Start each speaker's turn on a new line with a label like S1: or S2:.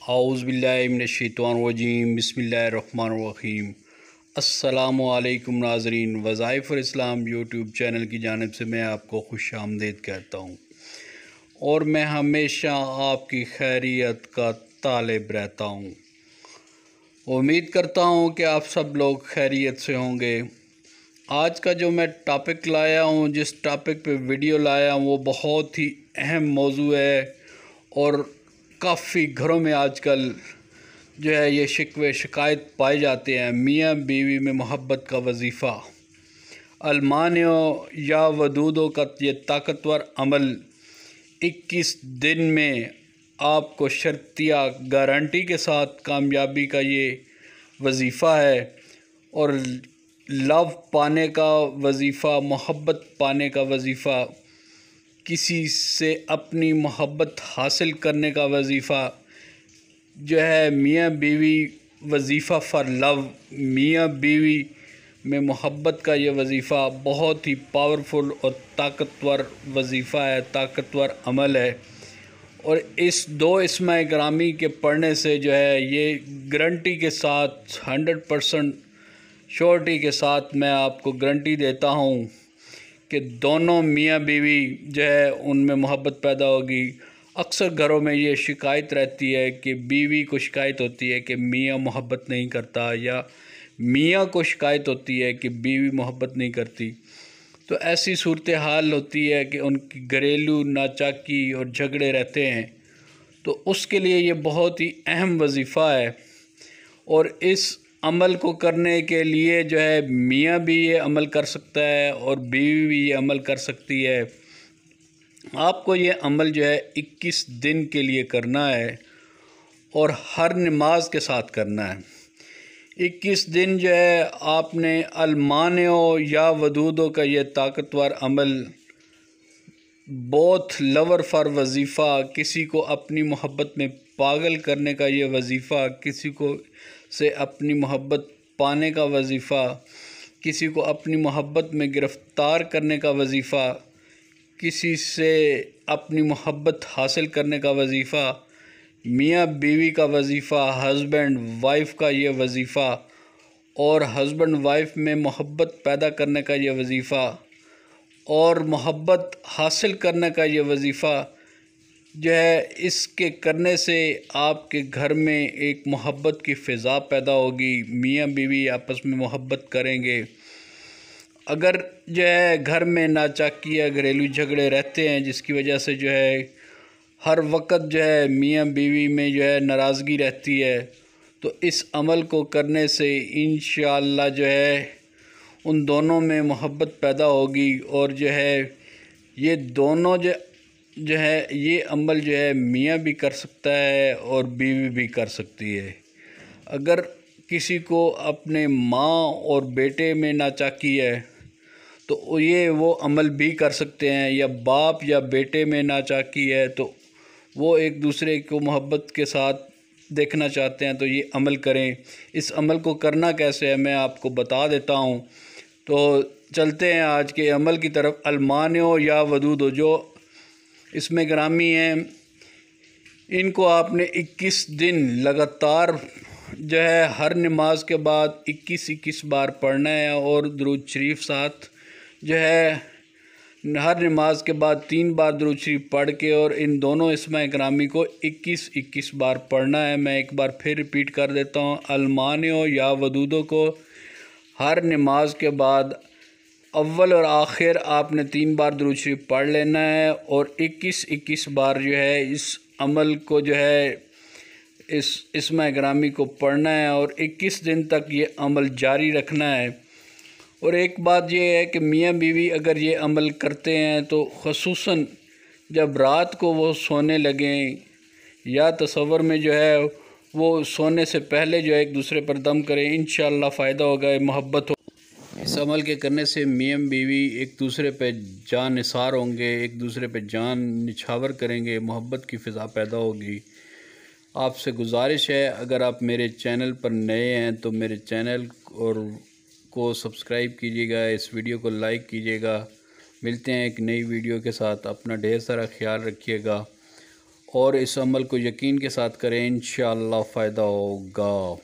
S1: औज़ुबिल्लाहिमिनश्शैतानिर्रजीम बिस्मिल्लाहिर्रहमानिर्रहीम। अस्सलामुअलैकुम नाज़रीन, वज़ाइफ़ुल इस्लाम यूट्यूब चैनल की जानिब से मैं आपको खुश आमदीद कहता हूँ और मैं हमेशा आपकी खैरियत का तालिब रहता हूँ। उम्मीद करता हूँ कि आप सब लोग खैरियत से होंगे। आज का जो मैं टॉपिक लाया हूँ, जिस टॉपिक पे वीडियो लाया हूँ, वो बहुत ही अहम मौजू है और काफ़ी घरों में आजकल जो है ये शिकवे शिकायत पाए जाते हैं। मियाँ बीवी में मोहब्बत का वजीफ़ा, अलमानियों या वदूदों का ये ताकतवर अमल 21 दिन में आपको शर्तिया गारंटी के साथ कामयाबी का ये वजीफ़ा है और लव पाने का वजीफ़ा, मोहब्बत पाने का वजीफ़ा, किसी से अपनी मोहब्बत हासिल करने का वजीफ़ा जो है मियाँ बीवी वजीफ़ा फ़ॉर लव। मियाँ बीवी में मोहब्बत का ये वजीफ़ा बहुत ही पावरफुल और ताकतवर वजीफ़ा है, ताकतवर अमल है। और इस दो इस्माए ग्रामी के पढ़ने से जो है ये गारंटी के साथ 100% श्योरिटी के साथ मैं आपको गारंटी देता हूँ कि दोनों मियाँ बीवी जो है उनमें मोहब्बत पैदा होगी। अक्सर घरों में ये शिकायत रहती है कि बीवी को शिकायत होती है कि मियाँ मोहब्बत नहीं करता, या मियाँ को शिकायत होती है कि बीवी मोहब्बत नहीं करती। तो ऐसी सूरत हाल होती है कि उनकी घरेलू नाचाकी और झगड़े रहते हैं। तो उसके लिए ये बहुत ही अहम वजीफ़ा है और इस अमल को करने के लिए जो है मियाँ भी ये अमल कर सकता है और बीवी भी ये अमल कर सकती है। आपको ये अमल जो है 21 दिन के लिए करना है और हर नमाज के साथ करना है। 21 दिन जो है आपने अलमानियों या वदूदों का ये ताकतवर अमल, बोथ लवर फॉर वजीफ़ा, किसी को अपनी मोहब्बत में पागल करने का ये वजीफ़ा, किसी को से अपनी मोहब्बत पाने का वजीफ़ा, किसी को अपनी मोहब्बत में गिरफ़्तार करने का वजीफ़ा, किसी से अपनी मोहब्बत हासिल करने का वजीफ़ा, मियाँ बीवी का वजीफ़ा, हस्बैंड वाइफ का ये वजीफ़ा और हस्बैंड वाइफ में मोहब्बत पैदा करने का ये वजीफ़ा और मोहब्बत हासिल करने का ये वजीफ़ा जो है, इसके करने से आपके घर में एक मोहब्बत की फ़िज़ा पैदा होगी। मियाँ बीवी आपस में मोहब्बत करेंगे। अगर जो है घर में नाचाकी या घरेलू झगड़े रहते हैं जिसकी वजह से जो है हर वक्त जो है मियाँ बीवी में जो है नाराज़गी रहती है, तो इस अमल को करने से इंशाअल्लाह जो है उन दोनों में मोहब्बत पैदा होगी और जो है ये दोनों जो है ये अमल जो है मियाँ भी कर सकता है और बीवी भी कर सकती है। अगर किसी को अपने माँ और बेटे में नाचाकी है तो ये वो अमल भी कर सकते हैं, या बाप या बेटे में नाचाकी है तो वो एक दूसरे को मोहब्बत के साथ देखना चाहते हैं तो ये अमल करें। इस अमल को करना कैसे है मैं आपको बता देता हूँ। तो चलते हैं आज के अमल की तरफ। अलमानियों या वदूदों जो इसमें ग्रामी हैं, इनको आपने 21 दिन लगातार जो है हर नमाज के बाद 21-21 बार पढ़ना है और दुरूद शरीफ साथ जो है हर नमाज के बाद 3 बार दुरूद शरीफ पढ़ के और इन दोनों इस्माए ग्रामी को 21-21 बार पढ़ना है। मैं एक बार फिर रिपीट कर देता हूँ। अलमानियों या वदूदों को हर नमाज के बाद अव्वल और आखिर आपने 3 बार दुरूद शरीफ पढ़ लेना है और 21-21 बार जो है इस अमल को जो है इस इस्माए ग्रामी को पढ़ना है और 21 दिन तक ये अमल जारी रखना है। और एक बात ये है कि मियाँ बीवी अगर ये अमल करते हैं तो ख़ुसूसन जब रात को वो सोने लगें या तसव्वुर में जो है वो सोने से पहले जो है एक दूसरे पर दम करें, इंशाअल्लाह फ़ायदा होगा, मोहब्बत हो। इस अमल के करने से मियाँ बीवी एक दूसरे पे जान निसार होंगे, एक दूसरे पे जान निछावर करेंगे, मोहब्बत की फ़िज़ा पैदा होगी। आपसे गुजारिश है, अगर आप मेरे चैनल पर नए हैं तो मेरे चैनल को सब्सक्राइब कीजिएगा, इस वीडियो को लाइक कीजिएगा। मिलते हैं एक नई वीडियो के साथ। अपना ढेर सारा ख्याल रखिएगा और इस अमल को यकीन के साथ करें, इंशाअल्लाह फ़ायदा होगा।